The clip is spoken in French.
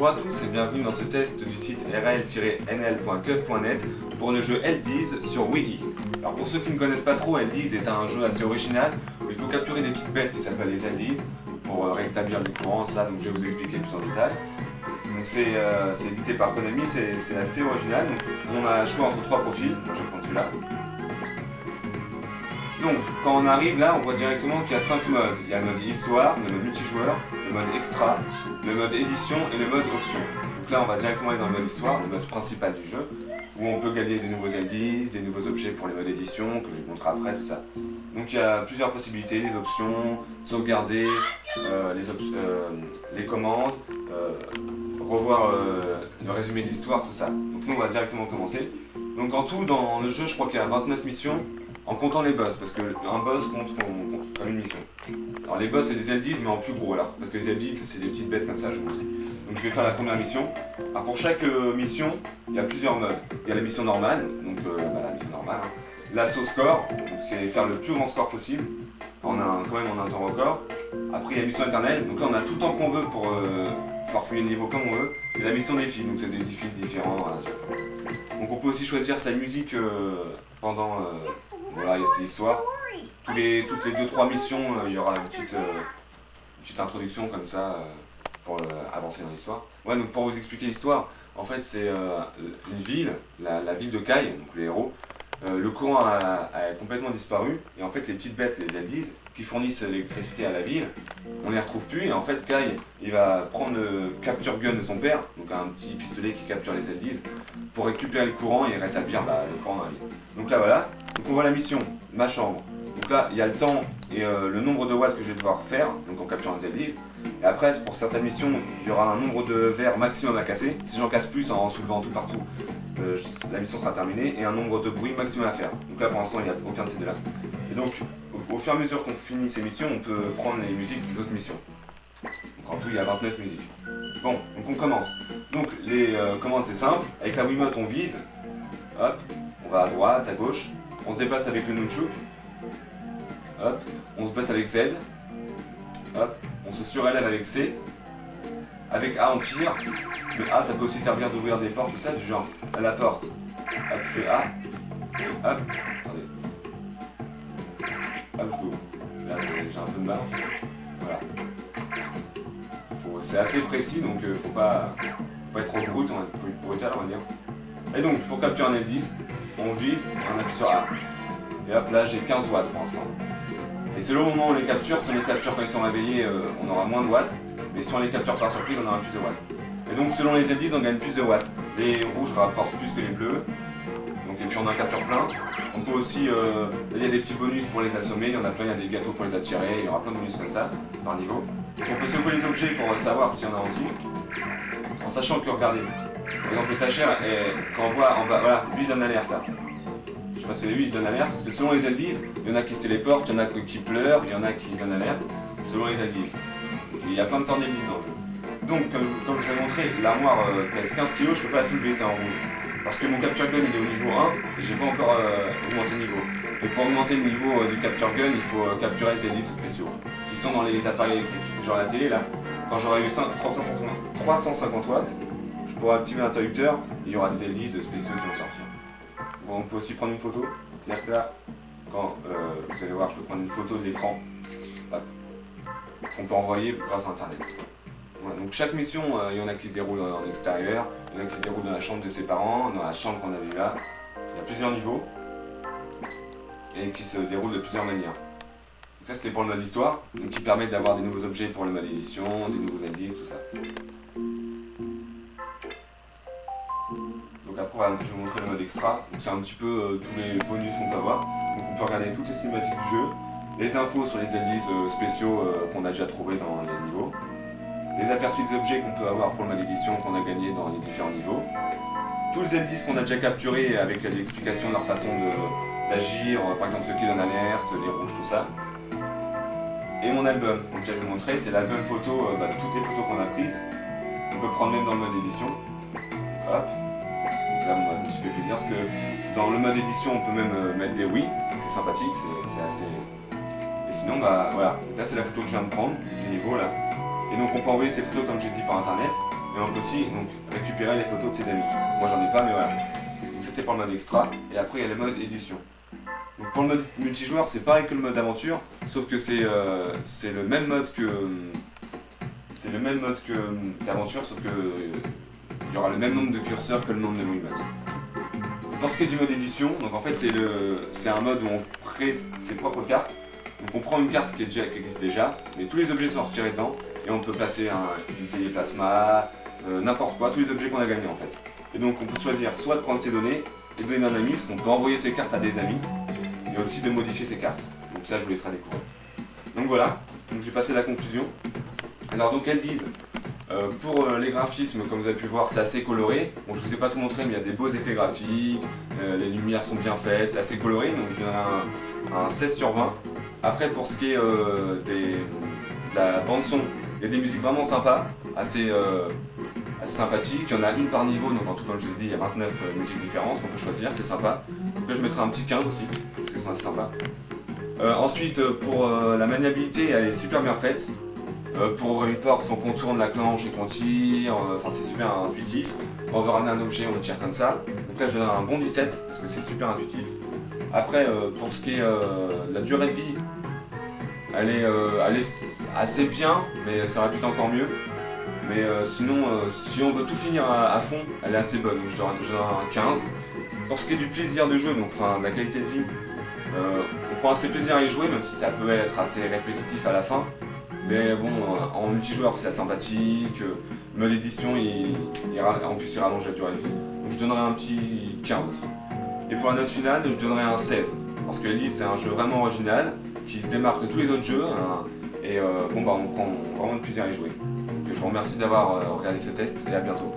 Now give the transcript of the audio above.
Bonjour à tous et bienvenue dans ce test du site rl-nl.keuf.net pour le jeu Eldies sur Wii. Alors pour ceux qui ne connaissent pas trop, Eldies est un jeu assez original où il faut capturer des petites bêtes qui s'appellent les Eldies pour rétablir du courant, ça donc je vais vous expliquer plus en détail. Donc c'est édité par Konami, c'est assez original. Donc, on a choix entre trois profils, moi je vais prendre celui-là. Donc quand on arrive là, on voit directement qu'il y a 5 modes. Il y a le mode histoire, le mode multijoueur, le mode extra, le mode édition et le mode option. Donc là on va directement aller dans le mode histoire, le mode principal du jeu, où on peut gagner des nouveaux Eldies, des nouveaux objets pour les modes édition, que je vous montrerai après, tout ça. Donc il y a plusieurs possibilités, les options, sauvegarder, les commandes, revoir le résumé de l'histoire, tout ça. Donc nous on va directement commencer. Donc en tout dans le jeu je crois qu'il y a 29 missions, en comptant les boss, parce qu'un boss compte comme une mission. Alors les boss c'est des Eldies mais en plus gros là, parce que les Eldies c'est des petites bêtes comme ça, je vous montre. Donc je vais faire la première mission. Alors pour chaque mission, il y a plusieurs modes. Il y a la mission normale, donc la mission normale. Hein. L'assaut score, donc c'est faire le plus grand score possible, quand même en un temps record. Après il y a la mission éternelle, donc là on a tout le temps qu'on veut pour farfouiller le niveau comme on veut. Et la mission défi, donc c'est des défis différents à chaque fois. Donc on peut aussi choisir sa musique pendant... voilà, il y a cette histoire. Toutes les 2-3 missions, il y aura une petite introduction comme ça pour avancer dans l'histoire. Ouais, donc pour vous expliquer l'histoire, en fait c'est une ville, la ville de Kai, donc les héros. Le courant a complètement disparu et en fait les petites bêtes, les Eldies, qui fournissent l'électricité à la ville, on les retrouve plus et en fait Kai il va prendre le capture gun de son père, donc un petit pistolet qui capture les Eldies, pour récupérer le courant et rétablir le courant dans la ville. Donc là voilà, donc on voit la mission, ma chambre. Donc là il y a le temps et le nombre de watts que je vais devoir faire, donc en capturant les Eldies. Et après pour certaines missions, il y aura un nombre de verres maximum à casser. Si j'en casse plus en soulevant tout partout, la mission sera terminée et un nombre de bruits maximum à faire. Donc là pour l'instant il n'y a aucun de ces deux là. Et donc au fur et à mesure qu'on finit ces missions, on peut prendre les musiques des autres missions. Donc en tout il y a 29 musiques. Bon, donc on commence. Donc les commandes c'est simple, avec la Wiimote on vise, hop, on va à droite, à gauche, on se déplace avec le nunchuk, hop, on se baisse avec Z, hop, on se surélève avec C, avec A on tire, mais A ça peut aussi servir d'ouvrir des portes, tout ça, du genre à la porte, hop je fais A, hop, attendez, hop je l'ouvre, là j'ai un peu de mal en fait, voilà. C'est assez précis donc faut pas être trop brut, brutal on va dire. Et donc pour capturer un Eldies, on vise, on appuie sur A. Et hop là j'ai 15 watts pour l'instant. Et selon le moment où on les capture, si on les capture quand ils sont réveillés, on aura moins de watts. Mais si on les capture par surprise, on aura plus de watts. Et donc selon les Eldies, on gagne plus de watts. Les rouges rapportent plus que les bleus. Donc, et puis on en capture plein. On peut aussi, il y a des petits bonus pour les assommer, il y en a plein, il y a des gâteaux pour les attirer, il y aura plein de bonus comme ça, par niveau. Donc on peut secouer les objets pour savoir s'il y en a en dessous, en sachant que, regardez, par exemple le Tacher, quand on voit en bas, voilà, lui il donne l'alerte. Je sais pas si lui il donne l'alerte, parce que selon les Eldies, il y en a qui se téléportent, il y en a qui pleurent, il y en a qui donnent l'alerte, selon les Eldies. Il y a plein de sortes d'Eldies dans le jeu. Donc, comme je vous ai montré, l'armoire pèse 15 kg, je peux pas la soulever, c'est en rouge. Parce que mon capture gun il est au niveau 1 et j'ai pas encore augmenté le niveau. Et pour augmenter le niveau du capture gun, il faut capturer les Eldies spéciaux qui sont dans les appareils électriques. Genre la télé là, quand j'aurai eu 350 watts, je pourrai activer l'interrupteur, il y aura des Eldies spéciaux qui vont sortir. Bon, on peut aussi prendre une photo, c'est-à-dire que là, quand vous allez voir, je peux prendre une photo de l'écran qu'on peut envoyer grâce à internet. Voilà, donc chaque mission, il y en a qui se déroulent en extérieur, il y en a qui se déroulent dans la chambre de ses parents, dans la chambre qu'on a vue là. Il y a plusieurs niveaux et qui se déroulent de plusieurs manières. Donc ça c'était pour le mode histoire, donc qui permet d'avoir des nouveaux objets pour le mode édition, des nouveaux Eldies, tout ça. Donc après je vais vous montrer le mode extra, donc c'est un petit peu tous les bonus qu'on peut avoir. Donc on peut regarder toutes les cinématiques du jeu, les infos sur les Eldies spéciaux qu'on a déjà trouvés dans les niveaux, les aperçus des objets qu'on peut avoir pour le mode édition qu'on a gagné dans les différents niveaux, tous les Eldies qu'on a déjà capturés avec l'explication de leur façon d'agir, par exemple ceux qui donnent alerte, les rouges, tout ça. Et mon album, donc je vais vous montrer, c'est l'album photo de toutes les photos qu'on a prises. On peut prendre même dans le mode édition. Hop. Donc là moi, je me suis fait plaisir parce que dans le mode édition on peut même mettre des oui, donc c'est sympathique, c'est assez... Et sinon voilà, donc là c'est la photo que je viens de prendre, du niveau là. Et donc on peut envoyer ses photos comme j'ai dit par internet, et on peut aussi donc, récupérer les photos de ses amis. Moi j'en ai pas mais voilà. Donc ça c'est pour le mode extra, et après il y a le mode édition. Donc pour le mode multijoueur c'est pareil que le mode aventure, sauf que c'est le même mode que l'aventure, sauf que il y aura le même nombre de curseurs que le nombre de Wiimote. Pour ce qui est du mode édition, donc en fait c'est un mode où on crée ses propres cartes. Donc on prend une carte qui existe déjà, mais tous les objets sont retirés dedans, et on peut placer une téléplasma, n'importe quoi, tous les objets qu'on a gagnés en fait. Et donc on peut choisir soit de prendre ces données et de donner à un ami, parce qu'on peut envoyer ces cartes à des amis, et aussi de modifier ces cartes. Donc ça je vous laisserai découvrir. Donc voilà, donc j'ai passé la conclusion. Alors donc elles disent, pour les graphismes, comme vous avez pu voir, c'est assez coloré. Bon, je vous ai pas tout montré, mais il y a des beaux effets graphiques, les lumières sont bien faites, c'est assez coloré, donc je donne un 16 sur 20. Après, pour ce qui est de la bande-son, il y a des musiques vraiment sympas, assez sympathiques. Il y en a une par niveau, donc en tout, comme je vous ai dit, il y a 29 musiques différentes qu'on peut choisir, c'est sympa. Donc là, je mettrai un petit 15 aussi, parce qu'elles sont assez sympas. Ensuite, pour la maniabilité, elle est super bien faite. Pour ouvrir une porte, il faut qu'on tourne la planche et qu'on tire, enfin c'est super intuitif. On veut ramener un objet, on le tire comme ça. Donc là je donne un bon 17 parce que c'est super intuitif. Après pour ce qui est la durée de vie, elle est assez bien, mais ça aurait pu être encore mieux. Mais sinon, si on veut tout finir à fond, elle est assez bonne, donc je donne un 15. Pour ce qui est du plaisir de jeu, donc enfin de la qualité de vie, on prend assez plaisir à y jouer, même si ça peut être assez répétitif à la fin. Mais bon, en multijoueur c'est sympathique, mode édition en plus il rallonge la durée de vie. Donc je donnerai un petit 15 aussi. Et pour la note finale, je donnerai un 16. Parce que Elise c'est un jeu vraiment original, qui se démarque de tous les autres jeux, hein, et on prend vraiment de plaisir à y jouer. Donc je vous remercie d'avoir regardé ce test et à bientôt.